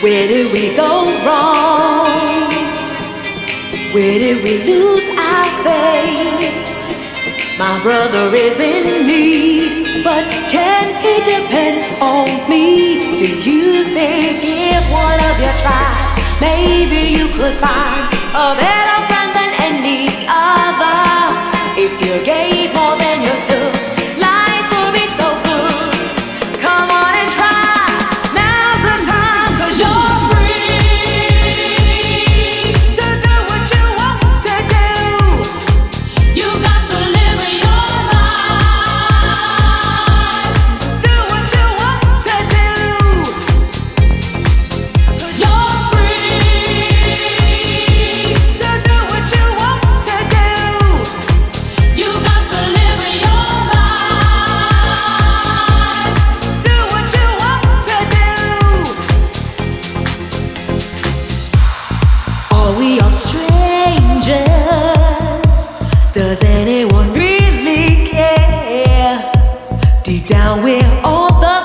Where did we go wrong? Where did we lose our faith? My brother is in need, but can he depend on me? Do you think if one of you tried, maybe you could find a better friend than any other? If you gave more than you took, life would be so good. Come on and try, now's the time, 'cause you're free to do what you want to do. You got to live your life, do what you want to do. 'Cause you're free to do what you want to do. You got to live your life, do what you want to do. Are we all strangers? Does anyone really care? Deep down we're all the